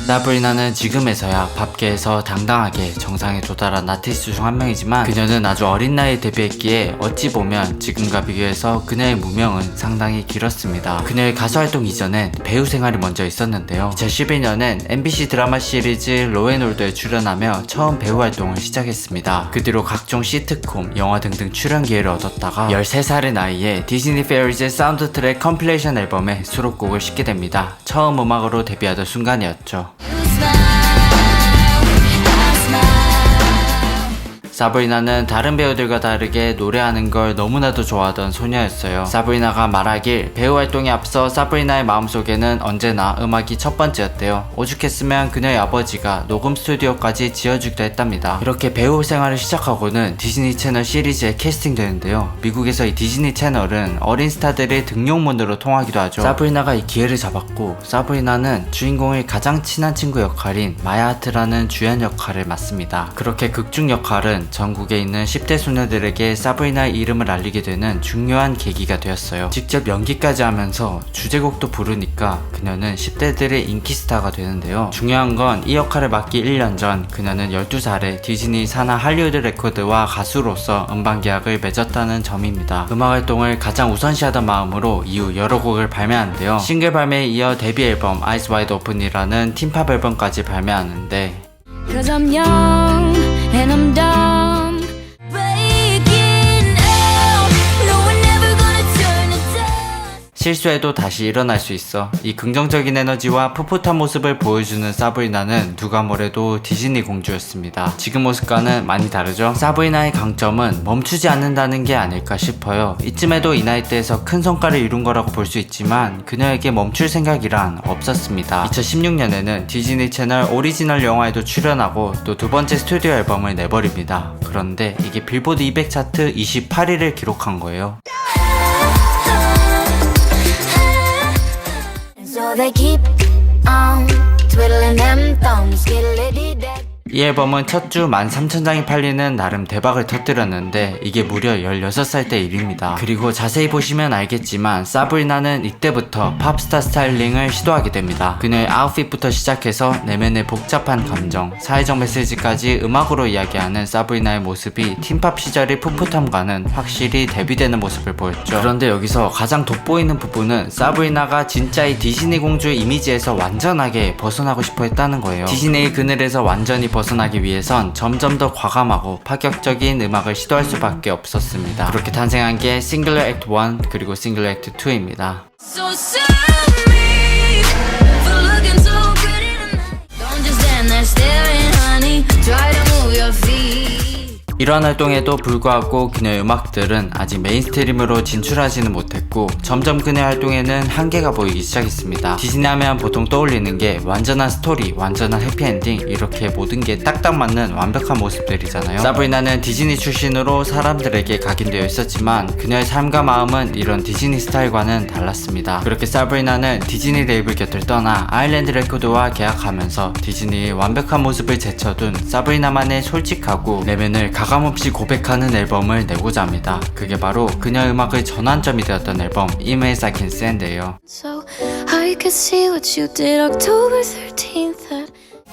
사브리나는 지금에서야 팝계에서 당당하게 정상에 도달한 아티스트 중 한 명이지만 그녀는 아주 어린 나이에 데뷔했기에 어찌 보면 지금과 비교해서 그녀의 무명은 상당히 길었습니다. 그녀의 가수 활동 이전엔 배우 생활이 먼저 있었는데요. 2012년엔 MBC 드라마 시리즈 로앤올드에 출연하며 처음 배우 활동을 시작했습니다. 그 뒤로 각종 시트콤, 영화 등등 출연 기회를 얻었다가 13살의 나이에 디즈니 페어리즈 사운드 트랙 컴필레이션 앨범에 수록곡을 싣게 됩니다. 처음 음악으로 데뷔하던 순간이었죠. 사브리나는 다른 배우들과 다르게 노래하는 걸 너무나도 좋아하던 소녀였어요. 사브리나가 말하길 배우 활동에 앞서 사브리나의 마음속에는 언제나 음악이 첫 번째였대요. 오죽했으면 그녀의 아버지가 녹음 스튜디오까지 지어주기도 했답니다. 이렇게 배우 생활을 시작하고는 디즈니 채널 시리즈에 캐스팅되는데요. 미국에서 이 디즈니 채널은 어린 스타들의 등용문으로 통하기도 하죠. 사브리나가 이 기회를 잡았고 사브리나는 주인공의 가장 친한 친구 역할인 마야하트라는 주연 역할을 맡습니다. 그렇게 극중 역할은 전국에 있는 10대 소녀들에게 사브리나의 이름을 알리게 되는 중요한 계기가 되었어요. 직접 연기까지 하면서 주제곡도 부르니까 그녀는 10대들의 인기 스타가 되는데요. 중요한 건 이 역할을 맡기 1년 전 그녀는 12살에 디즈니 산하 할리우드 레코드와 가수로서 음반 계약을 맺었다는 점입니다. 음악 활동을 가장 우선시하던 마음으로 이후 여러 곡을 발매하는데요. 싱글 발매에 이어 데뷔 앨범 Eyes Wide Open이라는 팀팝 앨범까지 발매하는데 Cause I'm young and I'm dumb. Breaking out. No, we're never gonna turn it down. 실수해도 다시 일어날 수 있어. 이 긍정적인 에너지와 풋풋한 모습을 보여주는 사브리나는 누가 뭐래도 디즈니 공주였습니다. 지금 모습과는 많이 다르죠? 사브리나의 강점은 멈추지 않는다는 게 아닐까 싶어요. 이쯤에도 이 나이대에서 큰 성과를 이룬 거라고 볼 수 있지만 그녀에게 멈출 생각이란 없었습니다. 2016년에는 디즈니 채널 오리지널 영화에도 출연하고 또 두 번째 스튜디오 앨범을 내버립니다. 그런데 이게 빌보드 200 차트 28위를 기록한 거예요. So they keep on twiddling them thumbs. Skiddly-dee-day. 이 앨범은 첫 주 13,000장이 팔리는 나름 대박을 터뜨렸는데 이게 무려 16살 때 일입니다. 그리고 자세히 보시면 알겠지만 사브리나는 이때부터 팝스타 스타일링을 시도하게 됩니다. 그녀의 아웃핏부터 시작해서 내면의 복잡한 감정, 사회적 메시지까지 음악으로 이야기하는 사브리나의 모습이 팀팝 시절의 풋풋함과는 확실히 대비되는 모습을 보였죠. 그런데 여기서 가장 돋보이는 부분은 사브리나가 진짜의 디즈니 공주의 이미지에서 완전하게 벗어나고 싶어 했다는 거예요. 디즈니의 그늘에서 완전히 벗어나기 위해선 점점 더 과감하고 파격적인 음악을 시도할 수밖에 없었습니다. 그렇게 탄생한 게 싱글러 액트 1 그리고 싱글러 액트 2입니다. So serve me for looking so pretty tonight. Don't just stand there staring, honey. Try to move your feet. 이러한 활동에도 불구하고 그녀의 음악들은 아직 메인스트림으로 진출하지는 못했고 점점 그녀의 활동에는 한계가 보이기 시작했습니다. 디즈니 하면 보통 떠올리는 게 완전한 스토리, 완전한 해피엔딩 이렇게 모든 게 딱딱 맞는 완벽한 모습들이잖아요. 사브리나는 디즈니 출신으로 사람들에게 각인되어 있었지만 그녀의 삶과 마음은 이런 디즈니 스타일과는 달랐습니다. 그렇게 사브리나는 디즈니 레이블 곁을 떠나 아일랜드 레코드와 계약하면서 디즈니의 완벽한 모습을 제쳐둔 사브리나만의 솔직하고 내면을 가감없이 고백하는 앨범을 내고자 합니다. 그게 바로 그녀의 음악의 전환점이 되었던 앨범 Images I Can Send예요. So I could see what you did October 13th. That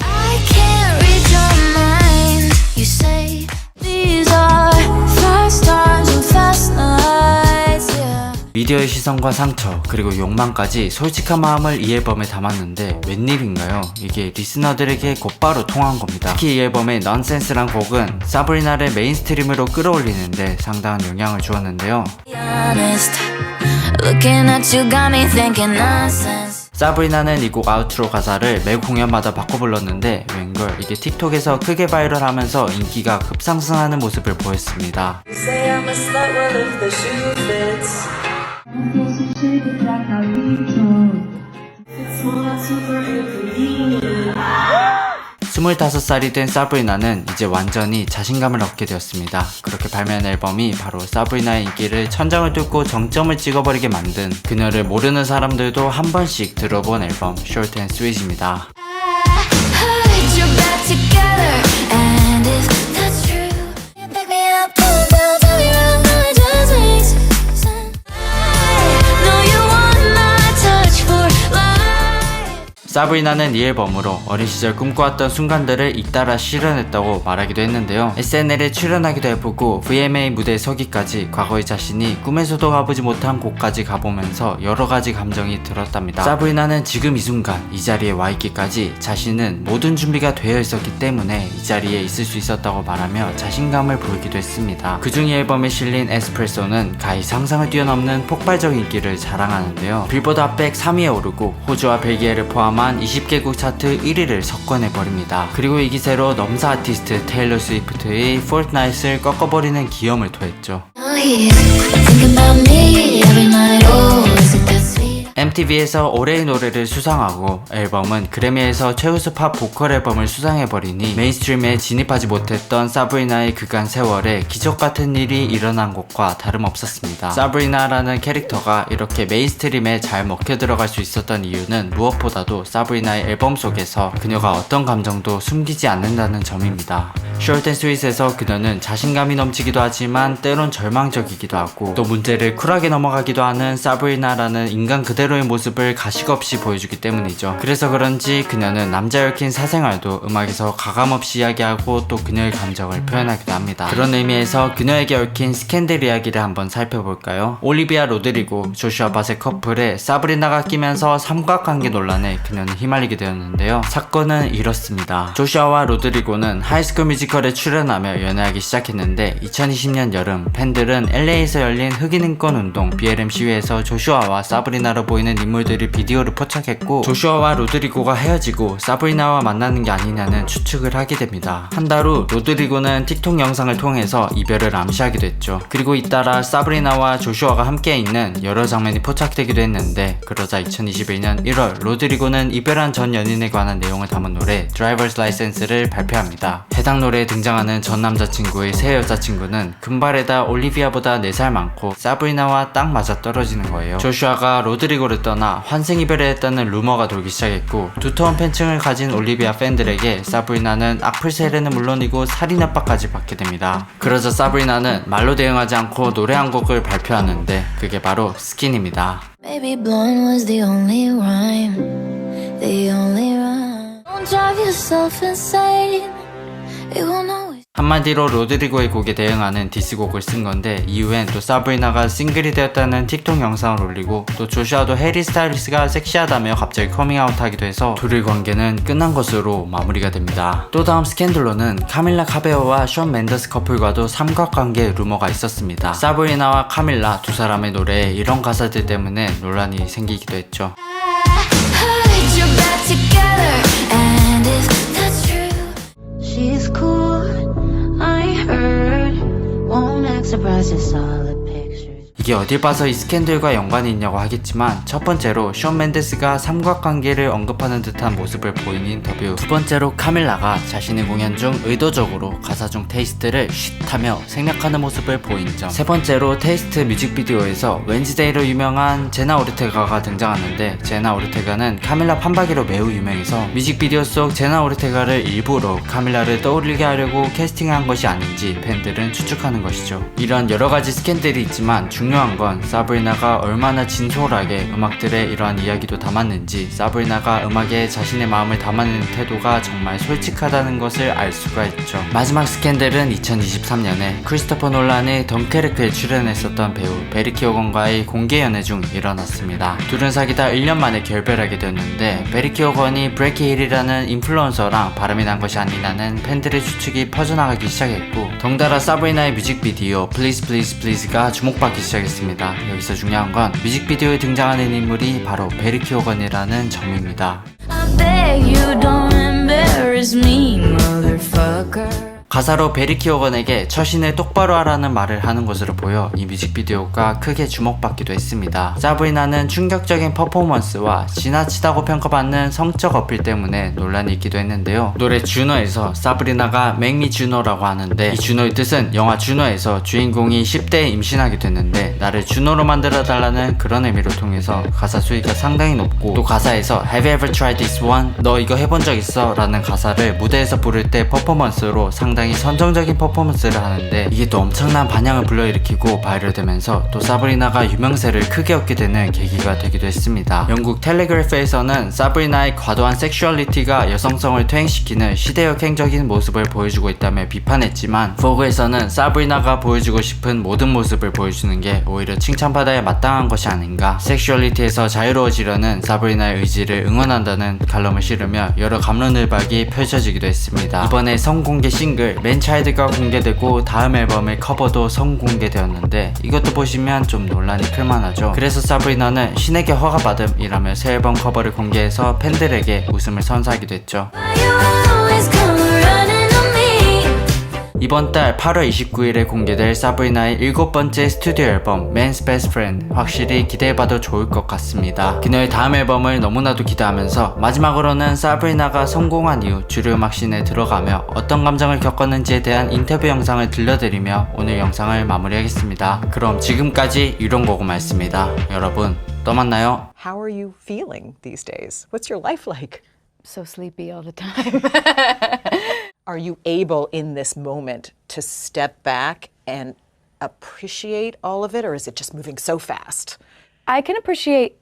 I can't read your mind. You say these are fast times and fast nights. Yeah. 미디어의 시선과 상처 그리고 욕망까지 솔직한 마음을 이 앨범에 담았는데 웬일인가요? 이게 리스너들에게 곧바로 통한 겁니다. 특히 이 앨범의 넌센스란 곡은 사브리나를 메인스트림으로 끌어올리는데 상당한 영향을 주었는데요. Be honest. Looking at you got me thinking nonsense. 사브리나는 이 곡 아우트로 가사를 매 공연마다 바꿔 불렀는데 웬걸 이게 틱톡에서 크게 바이럴하면서 인기가 급상승하는 모습을 보였습니다. Say I'm a slut, well if the shoe fits. It's not super inconvenient. 25살이 된 사브리나는 이제 완전히 자신감을 얻게 되었습니다. 그렇게 발매한 앨범이 바로 사브리나의 인기를 천장을 뚫고 정점을 찍어버리게 만든 그녀를 모르는 사람들도 한 번씩 들어본 앨범 Short and Sweet입니다. Put your back together, and if that's true, you pick me up, pull down, tell me wrong, no, it just makes sense. I know you want my touch for life. 사브리나는 이 앨범으로 어린 시절 꿈꿔왔던 순간들을 잇따라 실현했다고 말하기도 했는데요. SNL에 출연하기도 해보고 VMA 무대에 서기까지 과거의 자신이 꿈에서도 가보지 못한 곳까지 가보면서 여러가지 감정이 들었답니다. 사브리나는 지금 이 순간 이 자리에 와있기까지 자신은 모든 준비가 되어 있었기 때문에 이 자리에 있을 수 있었다고 말하며 자신감을 보이기도 했습니다. 그중 이 앨범에 실린 에스프레소는 가히 상상을 뛰어넘는 폭발적인 인기를 자랑하는데요. 빌보드 핫백 3위에 오르고 호주와 벨기에를 포함한 20개국 차트 1위를 석권해버립니다. 그리고 이 기세로 넘사 아티스트 테일러 스위프트의 Fortnite을 꺾어버리는 기염을 토했죠. Now he's thinking about me every night. Oh, is it that sweet? MTV에서 올해의 노래를 수상하고 앨범은 그래미에서 최우수 팝 보컬 앨범을 수상해버리니 메인스트림에 진입하지 못했던 사브리나의 그간 세월에 기적같은 일이 일어난 것과 다름없었습니다. 사브리나라는 캐릭터가 이렇게 메인스트림에 잘 먹혀 들어갈 수 있었던 이유는 무엇보다도 사브리나의 앨범 속에서 그녀가 어떤 감정도 숨기지 않는다는 점입니다. Short and Sweet에서 그녀는 자신감이 넘치기도 하지만 때론 절망적이기도 하고 또 문제를 쿨하게 넘어가기도 하는 사브리나라는 인간 그대로의 모습을 가식없이 보여주기 때문이죠. 그래서 그런지 그녀는 남자 얽힌 사생활도 음악에서 가감없이 이야기하고 또 그녀의 감정을 표현하기도 합니다. 그런 의미에서 그녀에게 얽힌 스캔들 이야기를 한번 살펴볼까요? 올리비아 로드리고 조슈아 밧의 커플에 사브리나가 끼면서 삼각관계 논란에 그녀는 휘말리게 되었는데요. 사건은 이렇습니다. 조슈아와 로드리고는 하이스쿨 뮤지컬에 출연하며 연애하기 시작했는데 2020년 여름 팬들은 LA에서 열린 흑인 인권 운동 BLM 시위에서 조슈아와 사브리나로 보이는 인물들이 비디오를 포착했고 조슈아와 로드리고가 헤어지고 사브리나와 만나는 게 아니냐는 추측을 하게 됩니다. 한 달 후 로드리고는 틱톡 영상을 통해서 이별을 암시하기도 했죠. 그리고 잇따라 사브리나와 조슈아가 함께 있는 여러 장면이 포착되기도 했는데 그러자 2021년 1월 로드리고는 이별한 전 연인에 관한 내용을 담은 노래 Driver's License를 발표합니다. 해당 노래에 등장하는 전 남자친구의 새 여자친구는 금발에다 올리비아보다 4살 많고 사브리나와 딱 맞아 떨어지는 거예요. 조슈아가 로드리고를 떠나 환생 이별을 했다는 루머가 돌기 시작했고 두터운 팬층을 가진 올리비아 팬들에게 사브리나는 악플 세례는 물론이고 살인 협박까지 받게 됩니다. 그러자 사브리나는 말로 대응하지 않고 노래 한 곡을 발표하는데 그게 바로 스킨입니다. Maybe blonde was the only rhyme, the only rhyme. Don't drive yourself insane. It won't always. 한마디로 로드리고의 곡에 대응하는 디스곡을 쓴 건데 이후엔 또 사브리나가 싱글이 되었다는 틱톡 영상을 올리고 또 조슈아도 해리 스타일리스가 섹시하다며 갑자기 커밍아웃 하기도 해서 둘의 관계는 끝난 것으로 마무리가 됩니다. 또 다음 스캔들로는 카밀라 카베오와 션 맨더스 커플과도 삼각관계 루머가 있었습니다. 사브리나와 카밀라 두 사람의 노래에 이런 가사들 때문에 논란이 생기기도 했죠. Put your back together, and if that's true, she's cool. I heard. Won't act surprised, it's all a picture. 이게 어딜 봐서 이 스캔들과 연관이 있냐고 하겠지만 첫 번째로 션 맨데스가 삼각관계를 언급하는 듯한 모습을 보이는 인터뷰, 두 번째로 카밀라가 자신의 공연 중 의도적으로 가사 중 테이스트를 쉿하며 생략하는 모습을 보인 점, 세 번째로 테이스트 뮤직비디오에서 웬즈데이로 유명한 제나 오르테가가 등장하는데 제나 오르테가는 카밀라 판박이로 매우 유명해서 뮤직비디오 속 제나 오르테가를 일부러 카밀라를 떠올리게 하려고 캐스팅한 것이 아닌지 팬들은 추측하는 것이죠. 이런 여러가지 스캔들이 있지만 중요한 건 사브리나가 얼마나 진솔하게 음악들의 이러한 이야기도 담았는지, 사브리나가 음악에 자신의 마음을 담아내는 태도가 정말 솔직하다는 것을 알 수가 있죠. 마지막 스캔들은 2023년에 크리스토퍼 놀란의 덩케르크에 출연했었던 배우 베리 키오건과의 공개 연애 중 일어났습니다. 둘은 사귀다 1년 만에 결별하게 되었는데 베리 키오건이 브레이키 힐이라는 인플루언서랑 바람이 난 것이 아니냐는 팬들의 추측이 퍼져나가기 시작했고 덩달아 사브리나의 뮤직비디오 Please Please Please가 주목받기 시작했습니다. 여기서 중요한 건 뮤직비디오에 등장하는 인물이 바로 베리 키오건이라는 점입니다. I beg you don't embarrass me, motherfucker. 가사로 베리 키오건에게 처신을 똑바로 하라는 말을 하는 것으로 보여 이 뮤직비디오가 크게 주목받기도 했습니다. 사브리나는 충격적인 퍼포먼스와 지나치다고 평가받는 성적 어필 때문에 논란이 있기도 했는데요. 노래 주노에서 사브리나가 Make Me 주노라고 하는데 이 주노의 뜻은 영화 주노에서 주인공이 10대에 임신하게 됐는데 나를 주노로 만들어달라는 그런 의미로 통해서 가사 수위가 상당히 높고, 또 가사에서 Have you ever tried this one? 너 이거 해본 적 있어? 라는 가사를 무대에서 부를 때 퍼포먼스로 상당히 굉장히 선정적인 퍼포먼스를 하는데 이게 또 엄청난 반향을 불러일으키고 바이럴되면서 또 사브리나가 유명세를 크게 얻게 되는 계기가 되기도 했습니다. 영국 텔레그래프에서는 사브리나의 과도한 섹슈얼리티가 여성성을 퇴행시키는 시대역행적인 모습을 보여주고 있다며 비판했지만 포그에서는 사브리나가 보여주고 싶은 모든 모습을 보여주는 게 오히려 칭찬받아야 마땅한 것이 아닌가, 섹슈얼리티에서 자유로워지려는 사브리나의 의지를 응원한다는 칼럼을 실으며 여러 갑론을박이 펼쳐지기도 했습니다. 이번에 성공개 싱글 맨차일드가 공개되고 다음 앨범의 커버도 성공개되었는데 이것도 보시면 좀 논란이 클만하죠. 그래서 사브리나는 신에게 허가받음이라며 새 앨범 커버를 공개해서 팬들에게 웃음을 선사하기도 했죠. You always come running on me. 이번 달 8월 29일에 공개될 사브리나의 7번째 스튜디오 앨범 Man's Best Friend, 확실히 기대해봐도 좋을 것 같습니다. 그녀의 다음 앨범을 너무나도 기대하면서 마지막으로는 사브리나가 성공한 이후 주류 음악씬에 들어가며 어떤 감정을 겪었는지에 대한 인터뷰 영상을 들려드리며 오늘 영상을 마무리하겠습니다. 그럼 지금까지 유령고구마였습니다. 여러분 또 만나요. How are you feeling these days? What's your life like? So sleepy all the time. Are you able in this moment to step back and appreciate all of it, or is it just moving so fast? I can appreciate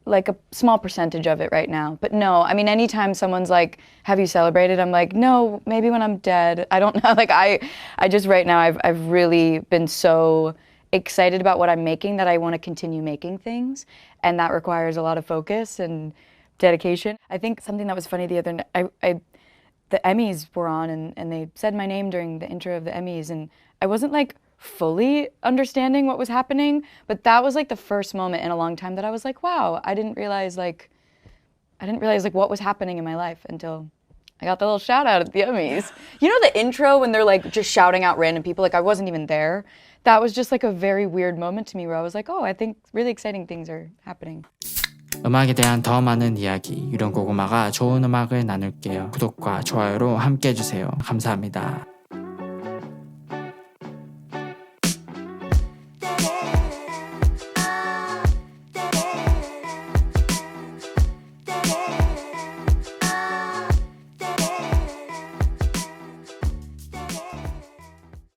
like a small percentage of it right now. But no, I mean, anytime someone's like, have you celebrated? I'm like, no, maybe when I'm dead. I don't know. Like I just right now, I've really been so excited about what I'm making that I want to continue making things. And that requires a lot of focus and dedication. I think something that was funny the other night, the Emmys were on and they said my name during the intro of the Emmys, and I wasn't like fully understanding what was happening, but that was like the first moment in a long time that I was like, wow, I didn't realize like what was happening in my life until I got the little shout out at the Emmys. You know the intro when they're like just shouting out random people, like I wasn't even there. That was just like a very weird moment to me where I was like, oh, I think really exciting things are happening. 음악에 대한 더 많은 이야기, 유령고구마가 좋은 음악을 나눌게요. 구독과 좋아요로 함께 해주세요. 감사합니다.